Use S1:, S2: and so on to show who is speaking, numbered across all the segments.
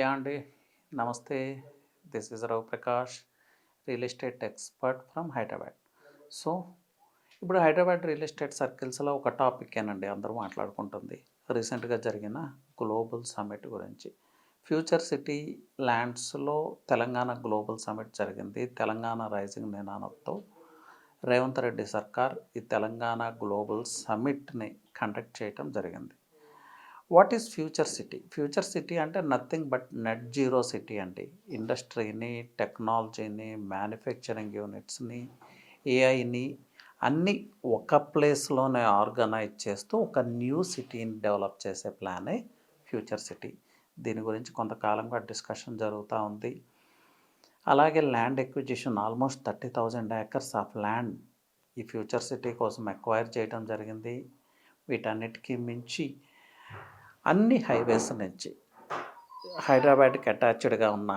S1: అండి. నమస్తే. This is Rao Prakash, real estate expert from Hyderabad. So, ఇప్పుడు హైదరాబాద్ రియల్ ఎస్టేట్ సర్కిల్స్‌లో ఒక టాపిక్కేనండి అందరూ మాట్లాడుకుంటుంది. రీసెంట్‌గా జరిగిన గ్లోబల్ సమ్మిట్ గురించి. ఫ్యూచర్ సిటీ ల్యాండ్స్‌లో తెలంగాణ గ్లోబల్ సమ్మిట్ జరిగింది. తెలంగాణ రైజింగ్ నినాదంతో రేవంత్ రెడ్డి సర్కార్ ఈ తెలంగాణ గ్లోబల్ సమ్మిట్‌ని కండక్ట్ చేయటం జరిగింది. What is future city? Future city అంటే nothing but net zero city అండి. ఇండస్ట్రీని, టెక్నాలజీని, మ్యానుఫ్యాక్చరింగ్ యూనిట్స్‌ని, ఏఐని అన్నీ ఒక ప్లేస్‌లోనే ఆర్గనైజ్ చేస్తూ ఒక న్యూ సిటీని డెవలప్ చేసే ప్లానే ఫ్యూచర్ సిటీ. దీని గురించి కొంతకాలంగా డిస్కషన్ జరుగుతూ ఉంది. అలాగే land acquisition almost 30,000 acres of land ఈ ఫ్యూచర్ సిటీ కోసం ఎక్వైర్ చేయడం జరిగింది. వీటన్నిటికీ మించి అన్ని హైవేస్ నుంచి హైదరాబాద్కి అటాచ్డ్గా ఉన్న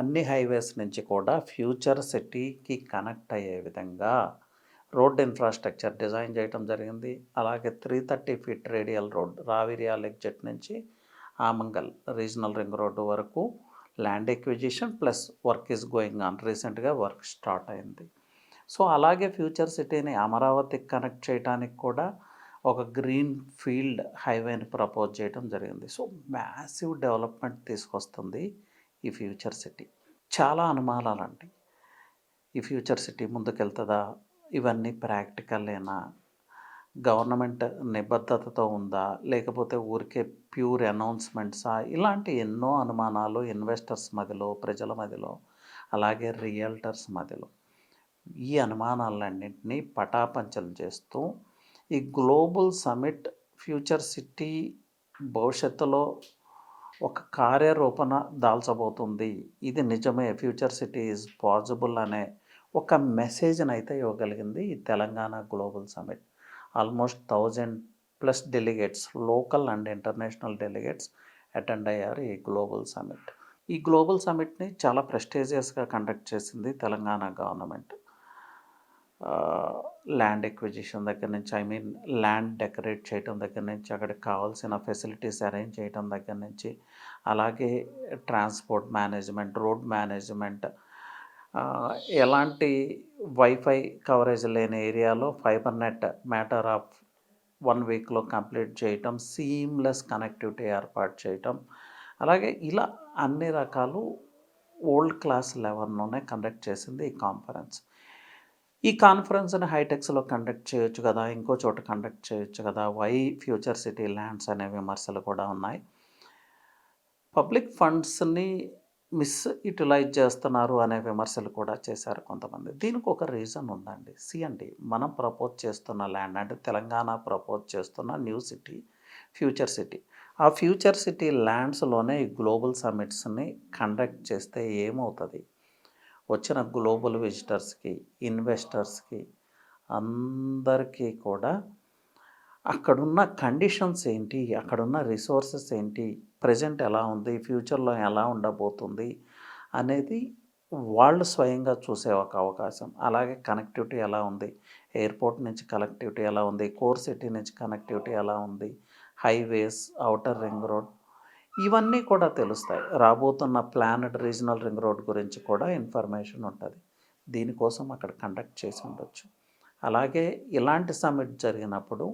S1: అన్ని హైవేస్ నుంచి కూడా ఫ్యూచర్ సిటీకి కనెక్ట్ అయ్యే విధంగా రోడ్ ఇన్ఫ్రాస్ట్రక్చర్ డిజైన్ చేయడం జరిగింది. అలాగే 330 ఫీట్ రేడియల్ రోడ్ రావిర్యాల్ ఎగ్జిట్ నుంచి ఆమంగల్ రీజనల్ రింగ్ రోడ్డు వరకు land acquisition plus work is going on. రీసెంట్గా వర్క్ స్టార్ట్ అయింది. సో అలాగే ఫ్యూచర్ సిటీని అమరావతికి కనెక్ట్ చేయడానికి కూడా ఒక గ్రీన్ ఫీల్డ్ హైవేని ప్రపోజ్ చేయడం జరిగింది. సో మ్యాసివ్ డెవలప్మెంట్ తీసుకొస్తుంది ఈ ఫ్యూచర్ సిటీ. చాలా అనుమానాలండి. ఈ ఫ్యూచర్ సిటీ ముందుకెళ్తుందా? ఇవన్నీ ప్రాక్టికలేనా? గవర్నమెంట్ నిబద్ధతతో ఉందా? లేకపోతే ఊరికే ప్యూర్ అనౌన్స్మెంట్సా? ఇలాంటి ఎన్నో అనుమానాలు ఇన్వెస్టర్స్ మధ్యలో, ప్రజల మధ్యలో, అలాగే రియల్టర్స్ మధ్యలో. ఈ అనుమానాలన్నింటినీ పటాపంచలు చేస్తూ ఈ గ్లోబల్ సమ్మిట్ ఫ్యూచర్ సిటీ భవిష్యత్తులో ఒక కార్యరూపణ దాల్చబోతుంది. ఇది నిజమే, ఫ్యూచర్ సిటీ ఈజ్ పాసిబుల్ అనే ఒక మెసేజ్ని అయితే ఇవ్వగలిగింది ఈ Telangana global summit. Almost 1000+ delegates, local and international delegates attend అయ్యారు ఈ గ్లోబల్ సమ్మిట్. ఈ గ్లోబల్ సమ్మిట్ని చాలా ప్రెస్టీజియస్గా కండక్ట్ చేసింది తెలంగాణ గవర్నమెంట్. ల్యాండ్ ఎక్విజిషన్ దగ్గర నుంచి ల్యాండ్ డెకరేట్ చేయడం దగ్గర నుంచి, అక్కడికి కావాల్సిన ఫెసిలిటీస్ అరేంజ్ చేయడం దగ్గర నుంచి, అలాగే ట్రాన్స్పోర్ట్ మేనేజ్మెంట్, రోడ్ మేనేజ్మెంట్, ఎలాంటి వైఫై కవరేజ్ లేని ఏరియాలో ఫైబర్ నెట్ మ్యాటర్ ఆఫ్ 1 వీక్లో కంప్లీట్ చేయటం, సీమ్లెస్ కనెక్టివిటీ ఏర్పాటు చేయటం, అలాగే ఇలా అన్ని రకాలు వరల్డ్ క్లాస్ లెవెల్లోనే కండక్ట్ చేసింది ఈ కాన్ఫరెన్స్. ఈ కాన్ఫరెన్స్ని హైటెక్స్లో కండక్ట్ చేయొచ్చు కదా, ఇంకో చోట కండక్ట్ చేయొచ్చు కదా, వై ఫ్యూచర్ సిటీ ల్యాండ్స్ అనే విమర్శలు కూడా ఉన్నాయి. పబ్లిక్ ఫండ్స్ని యూటిలైజ్ చేస్తున్నారు అనే విమర్శలు కూడా చేశారు కొంతమంది. దీనికి ఒక రీజన్ ఉందండి. అండి, మనం ప్రపోజ్ చేస్తున్న ల్యాండ్ అంటే తెలంగాణ ప్రపోజ్ చేస్తున్న న్యూ సిటీ ఫ్యూచర్ సిటీ. ఆ ఫ్యూచర్ సిటీ ల్యాండ్స్లోనే ఈ గ్లోబల్ సమ్మిట్స్ని కండక్ట్ చేస్తే ఏమవుతుంది? వచ్చిన గ్లోబల్ విజిటర్స్కి, ఇన్వెస్టర్స్కి అందరికీ కూడా అక్కడున్న కండిషన్స్ ఏంటి, అక్కడున్న రిసోర్సెస్ ఏంటి, ప్రజెంట్ ఎలా ఉంది, ఫ్యూచర్లో ఎలా ఉండబోతుంది అనేది వాళ్ళు స్వయంగా చూసే ఒక అవకాశం. అలాగే కనెక్టివిటీ ఎలా ఉంది, ఎయిర్పోర్ట్ నుంచి కనెక్టివిటీ ఎలా ఉంది, కోర్ సిటీ నుంచి కనెక్టివిటీ ఎలా ఉంది, హైవేస్, ఔటర్ రింగ్ రోడ్, ఇవన్నీ కూడా తెలుస్తాయి. రాబోతున్న ప్లానెడ్ రీజనల్ రింగ్ రోడ్ గురించి కూడా ఇన్ఫర్మేషన్ ఉంటుంది. దీనికోసం అక్కడ కండక్ట్ చేసి ఉండొచ్చు. అలాగే ఇలాంటి సమ్మిట్ జరిగినప్పుడు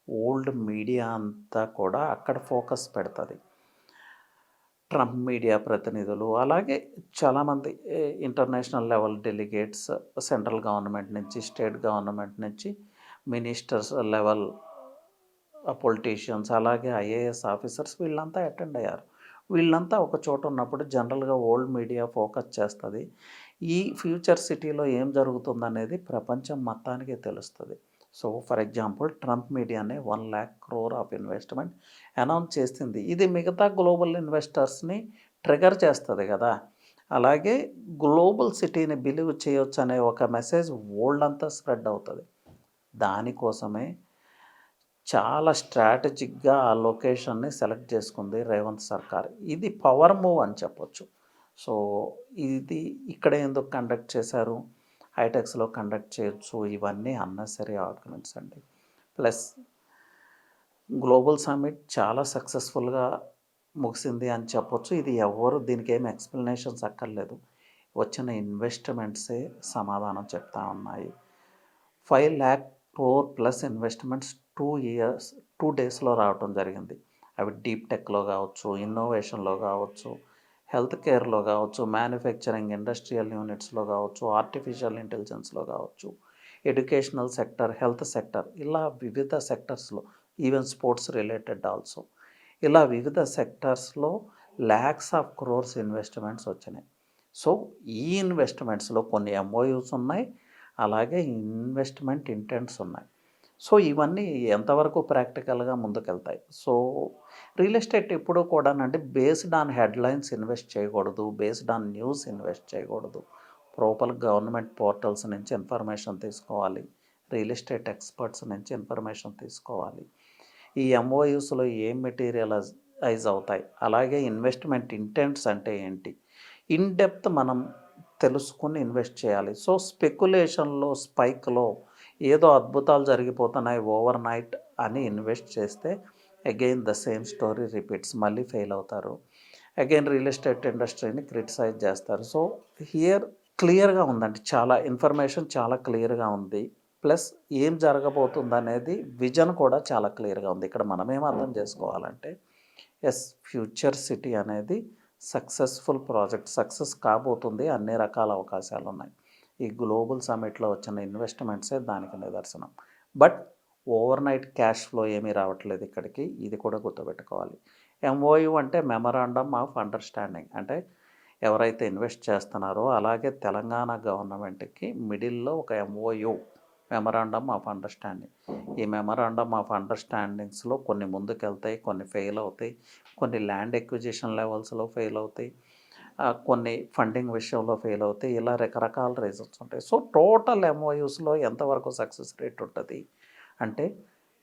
S1: ఓల్డ్ మీడియా అంతా కూడా అక్కడ ఫోకస్ పెడుతుంది. ట్రంప్ మీడియా ప్రతినిధులు, అలాగే చాలామంది international level delegates, central government నుంచి, స్టేట్ గవర్నమెంట్ నుంచి, మినిస్టర్స్ లెవెల్ పొలిటీషియన్స్, అలాగే ఐఏఎస్ ఆఫీసర్స్ వీళ్ళంతా అటెండ్ అయ్యారు. వీళ్ళంతా ఒక చోట ఉన్నప్పుడు జనరల్గా ఓల్డ్ మీడియా ఫోకస్ చేస్తుంది. ఈ ఫ్యూచర్ సిటీలో ఏం జరుగుతుందనేది ప్రపంచం మొత్తానికి తెలుస్తుంది. సో ఫర్ ఎగ్జాంపుల్ ట్రంప్ మీడియానే 1,00,000 crore ఆఫ్ ఇన్వెస్ట్మెంట్ అనౌన్స్ చేసింది. ఇది మిగతా గ్లోబల్ ఇన్వెస్టర్స్ని ట్రిగర్ చేస్తుంది కదా. అలాగే గ్లోబల్ సిటీని బిలీవ్ చేయొచ్చు అనే ఒక మెసేజ్ వరల్డ్ అంతా స్ప్రెడ్ అవుతుంది. దానికోసమే చాలా స్ట్రాటజిక్గా ఆ లొకేషన్ని సెలెక్ట్ చేసుకుంది రేవంత్ సర్కార్. ఇది పవర్ మూవ్ అని చెప్పొచ్చు. సో ఇది ఇక్కడ ఎందుకు కండక్ట్ చేశారు, హైటెక్స్లో కండక్ట్ చేయొచ్చు, ఇవన్నీ అన్నెసరీ ఆర్గ్యుమెంట్స్ అండి. ప్లస్ గ్లోబల్ సమ్మిట్ చాలా సక్సెస్ఫుల్గా ముగిసింది అని చెప్పొచ్చు. ఇది ఎవ్వరు దీనికేమి ఎక్స్‌ప్లనేషన్స్ అక్కర్లేదు. వచ్చిన ఇన్వెస్ట్‌మెంట్సే సమాధానం చెప్తా ఉన్నాయి. 5,00,000 క్రోర్ ప్లస్ ఇన్వెస్ట్‌మెంట్స్ 2 డేస్‌లో రావటం జరిగింది. అవి డీప్ టెక్‌లో కావచ్చు, ఇన్నోవేషన్‌లో కావచ్చు, హెల్త్ కేర్‌లో కావచ్చు, మ్యానుఫ్యాక్చరింగ్ ఇండస్ట్రియల్ యూనిట్స్‌లో కావచ్చు, ఆర్టిఫిషియల్ ఇంటెలిజెన్స్‌లో కావచ్చు, ఎడ్యుకేషనల్ సెక్టర్, హెల్త్ సెక్టర్, ఇలా వివిధ సెక్టర్స్‌లో, ఈవెన్ స్పోర్ట్స్ రిలేటెడ్ ఆల్సో. ఇలా వివిధ సెక్టర్స్‌లో ల్యాక్స్ ఆఫ్ క్రోర్స్ ఇన్వెస్ట్‌మెంట్స్ వచ్చినాయి. సో, ఈ ఇన్వెస్ట్‌మెంట్స్‌లో కొన్ని ఎంఓయూస్ ఉన్నాయి. అలాగే ఇన్వెస్ట్‌మెంట్ ఇంటెంట్స్ ఉన్నాయి. సో, ఇవన్నీ ఎంతవరకు ప్రాక్టికల్‌గా ముందుకెళ్తాయి. సో, రియల్ ఎస్టేట్ ఎప్పుడూ కూడానండి బేస్డ్ ఆన్ హెడ్‌లైన్స్ ఇన్వెస్ట్ చేయకూడదు. బేస్డ్ ఆన్ న్యూస్ ఇన్వెస్ట్ చేయకూడదు. ప్రాపర్ గవర్నమెంట్ పోర్టల్స్ నుంచి ఇన్ఫర్మేషన్ తీసుకోవాలి. రియల్ ఎస్టేట్ ఎక్స్పర్ట్స్ నుంచి ఇన్ఫర్మేషన్ తీసుకోవాలి. ఈ ఎంఓయూస్‌లో ఏం మెటీరియలైజ్ అవుతాయి. అలాగే ఇన్వెస్ట్‌మెంట్ ఇంటెంట్స్ అంటే ఏంటి? ఇన్ డెప్త్ మనం తెలుసుకొని ఇన్వెస్ట్ చేయాలి. సో, స్పెక్యులేషన్‌లో, స్పైక్‌లో ఏదో అద్భుతాలు జరిగిపోతున్నాయి ఓవర్ నైట్ అని ఇన్వెస్ట్ చేస్తే again the same story repeats. మళ్ళీ ఫెయిల్ అవుతారు. అగైన్ రియల్ ఎస్టేట్ ఇండస్ట్రీని క్రిటిసైజ్ చేస్తారు. సో, హియర్ క్లియర్‌గా ఉందండి. చాలా ఇన్ఫర్మేషన్ చాలా క్లియర్‌గా ఉంది. ప్లస్ ఏం జరగబోతుందనేది విజన్ కూడా చాలా క్లియర్‌గా ఉంది. ఇక్కడ మనమేం అర్థం చేసుకోవాలంటే ఫ్యూచర్ సిటీ అనేది సక్సెస్ఫుల్ ప్రాజెక్ట్. సక్సెస్ కాబోతుంది. అన్ని రకాల అవకాశాలున్నాయి. ఈ గ్లోబల్ సమ్మిట్‌లో వచ్చిన ఇన్వెస్ట్‌మెంట్సే దానికి నిదర్శనం. But over night cash flow ఏమీ రావట్లేదు ఇక్కడికి. ఇది కూడా గుర్తుపెట్టుకోవాలి. ఎంఓయూ అంటే మెమరాండమ్ ఆఫ్ అండర్‌స్టాండింగ్. అంటే ఎవరైతే ఇన్వెస్ట్ చేస్తున్నారో అలాగే తెలంగాణ గవర్నమెంట్‌కి మిడిల్‌లో ఒక ఎంఓయూ, మెమరాండమ్ ఆఫ్ అండర్‌స్టాండింగ్. ఈ మెమరాండమ్ ఆఫ్ అండర్‌స్టాండింగ్స్‌లో కొన్ని ముందుకెళ్తాయి, కొన్ని ఫెయిల్ అవుతాయి, కొన్ని ల్యాండ్ ఎక్విజిషన్ లెవెల్స్‌లో ఫెయిల్ అవుతాయి, కొన్ని ఫండింగ్ విషయంలో ఫెయిల్ అవుతాయి. ఇలా రకరకాల రీజన్స్ ఉంటాయి. సో, టోటల్ ఎంఓయూస్‌లో ఎంతవరకు సక్సెస్ రేట్ ఉంటుంది అంటే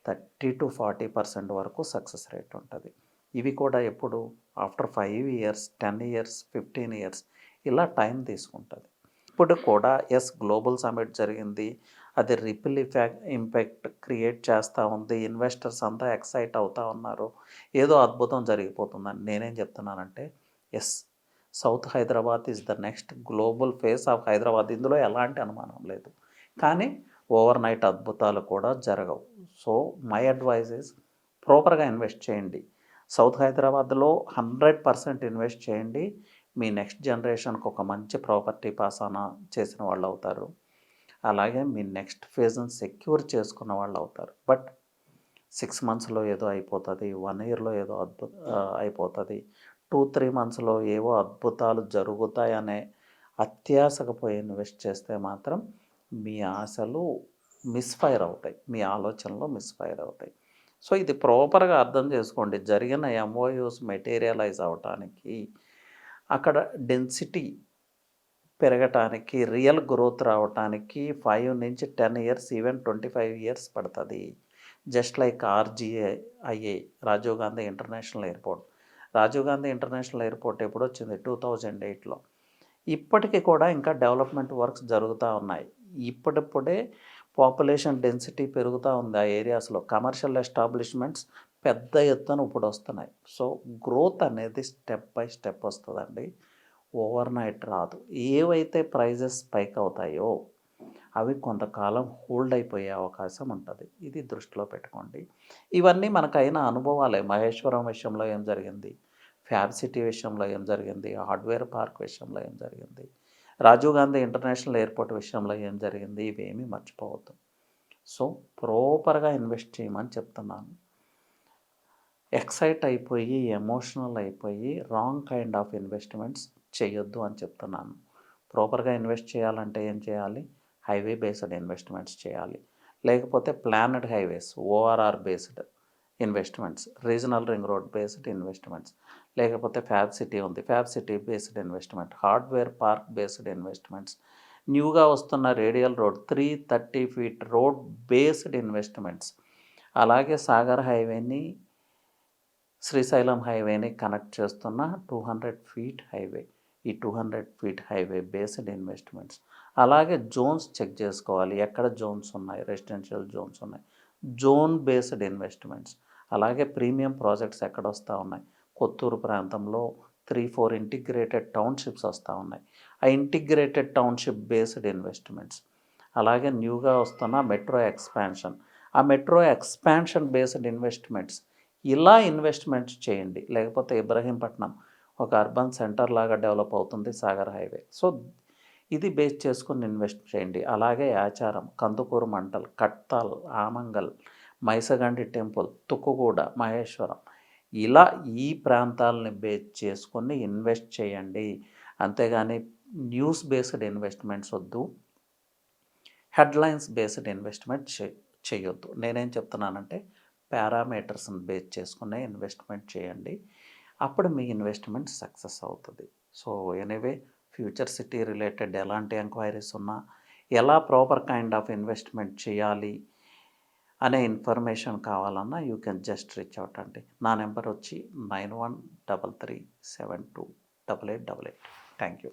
S1: 30-40% వరకు సక్సెస్ రేట్ ఉంటుంది. ఇవి కూడా ఎప్పుడు ఆఫ్టర్ 5 ఇయర్స్, 10 ఇయర్స్, 15 ఇయర్స్ ఇలా టైం తీసుకుంటుంది. ఇప్పుడు కూడా గ్లోబల్ సమ్మిట్ జరిగింది. అది రిపిల్ ఇంపాక్ట్ క్రియేట్ చేస్తూ ఉంది. ఇన్వెస్టర్స్ అంతా ఎక్సైట్ అవుతూ ఉన్నారు. ఏదో అద్భుతం జరిగిపోతుందని. నేనేం చెప్తున్నానంటే south Hyderabad is the next global face of Hyderabad. ఇందులో ఎలాంటి అనుమానం లేదు. కానీ ఓవర్ నైట్ అద్భుతాలు కూడా జరగవు. సో, మై అడ్వైజ్ ఈజ్ ప్రాపర్గా ఇన్వెస్ట్ చేయండి. సౌత్ హైదరాబాద్లో 100% ఇన్వెస్ట్ చేయండి. మీ నెక్స్ట్ జనరేషన్కి ఒక మంచి ప్రాపర్టీ పాసాన చేసిన వాళ్ళు అవుతారు. అలాగే మీ నెక్స్ట్ ఫేజ్ని సెక్యూర్ చేసుకున్న వాళ్ళు అవుతారు. బట్ 6 మంత్స్‌లో ఏదో అయిపోతుంది, 1 ఇయర్‌లో ఏదో అయిపోతుంది, 2-3 మంత్స్‌లో ఏవో అద్భుతాలు జరుగుతాయనే అత్యాశకు పోయి ఇన్వెస్ట్ చేస్తే మాత్రం మీ ఆశలు మిస్‌ఫైర్ అవుతాయి. మీ ఆలోచనలు మిస్‌ఫైర్ అవుతాయి. సో, ఇది ప్రాపర్గా అర్థం చేసుకోండి. జరిగిన ఎంఓయూస్ మెటీరియలైజ్ అవ్వటానికి, అక్కడ డెన్సిటీ పెరగటానికి, రియల్ గ్రోత్ రావటానికి 5-10 ఇయర్స్, ఈవెన్ 25 ఇయర్స్ పడుతుంది. Just like RGIA, Rajiv Gandhi international airport. Rajiv Gandhi international airport ఎప్పుడొచ్చింది? 2008లో. ఇప్పటికి కూడా ఇంకా డెవలప్మెంట్ వర్క్స్ జరుగుతూ ఉన్నాయి. ఇప్పుడిప్పుడే పాపులేషన్ డెన్సిటీ పెరుగుతూ ఉంది ఆ ఏరియాస్లో. కమర్షియల్ ఎస్టాబ్లిష్మెంట్స్ పెద్ద ఎత్తున ఇప్పుడు వస్తున్నాయి. సో, గ్రోత్ అనేది స్టెప్ బై స్టెప్ వస్తుందండి. ఓవర్ నైట్ రాదు. ఏవైతే ప్రైజెస్ స్పైక్ అవుతాయో అవి కొంతకాలం హోల్డ్ అయిపోయే అవకాశం ఉంటుంది. ఇది దృష్టిలో పెట్టుకోండి. ఇవన్నీ మనకైన అనుభవాలే. మహేశ్వరం విషయంలో ఏం జరిగింది, ఫ్యాబ్ సిటీ విషయంలో ఏం జరిగింది, హార్డ్వేర్ పార్క్ విషయంలో ఏం జరిగింది, రాజీవ్ గాంధీ ఇంటర్నేషనల్ ఎయిర్పోర్ట్ విషయంలో ఏం జరిగింది, ఇవేమీ మర్చిపోవద్దు. సో, ప్రాపర్గా ఇన్వెస్ట్ చేయమని చెప్తున్నాను. ఎక్సైట్ అయిపోయి, ఎమోషనల్ అయిపోయి రాంగ్ కైండ్ ఆఫ్ ఇన్వెస్ట్మెంట్స్ చేయొద్దు అని చెప్తున్నాను. ప్రాపర్గా ఇన్వెస్ట్ చేయాలంటే ఏం చేయాలి? హైవే బేస్డ్ ఇన్వెస్ట్మెంట్స్ చేయాలి. లేకపోతే planned highways, ORR based investments, regional ring road based investments, లేకపోతే ఫ్యాబ్ సిటీ ఉంది, fab city based investment, hardware park based investments, న్యూగా వస్తున్న radial road 330 feet road based investments, అలాగే సాగర్ హైవేని శ్రీశైలం హైవేని కనెక్ట్ చేస్తున్న 200 ఫీట్ హైవే. ఈ 200 ఫీట్ హైవే బేస్డ్ ఇన్వెస్ట్మెంట్స్. అలాగే జోన్స్ చెక్ చేసుకోవాలి. ఎక్కడ జోన్స్ ఉన్నాయి, రెసిడెన్షియల్ జోన్స్ ఉన్నాయి, జోన్ బేస్డ్ ఇన్వెస్ట్మెంట్స్. అలాగే ప్రీమియం ప్రాజెక్ట్స్ ఎక్కడ వస్తూ ఉన్నాయి, కొత్తూరు ప్రాంతంలో 3-4 ఇంటిగ్రేటెడ్ టౌన్షిప్స్ వస్తూ ఉన్నాయి. ఆ ఇంటిగ్రేటెడ్ టౌన్షిప్ బేస్డ్ ఇన్వెస్ట్మెంట్స్, అలాగే న్యూగా వస్తున్న మెట్రో ఎక్స్పాన్షన్, ఆ మెట్రో ఎక్స్పాన్షన్ బేస్డ్ ఇన్వెస్ట్మెంట్స్, ఇలా ఇన్వెస్ట్మెంట్స్ చేయండి. లేకపోతే ఇబ్రహీంపట్నం ఒక అర్బన్ సెంటర్ లాగా డెవలప్ అవుతుంది, సాగర్ హైవే. సో ఇది బేస్ చేసుకుని ఇన్వెస్ట్ చేయండి. అలాగే యాచారం, కందుకూరు మండల్, కట్తాల్, ఆమంగల్, మైసగండి టెంపుల్, తుక్కుగూడ, మహేశ్వరం, ఇలా ఈ ప్రాంతాలని బేస్ చేసుకొని ఇన్వెస్ట్ చేయండి. అంతేగాని న్యూస్ బేస్డ్ ఇన్వెస్ట్మెంట్స్ వద్దు, హెడ్లైన్స్ బేస్డ్ ఇన్వెస్ట్మెంట్ చేయొద్దు. నేనేం చెప్తున్నానంటే పారామీటర్స్ని బేస్ చేసుకునే ఇన్వెస్ట్మెంట్ చేయండి. అప్పుడు మీ ఇన్వెస్ట్మెంట్ సక్సెస్ అవుతుంది. So anyway, future city related ఎలాంటి ఎంక్వైరీస్ ఉన్నా, ఎలా ప్రాపర్ కైండ్ ఆఫ్ ఇన్వెస్ట్మెంట్ చేయాలి అనే ఇన్ఫర్మేషన్ కావాలన్నా you can just reach out అండి. నా నెంబర్ వచ్చి 9133728888. Thank you.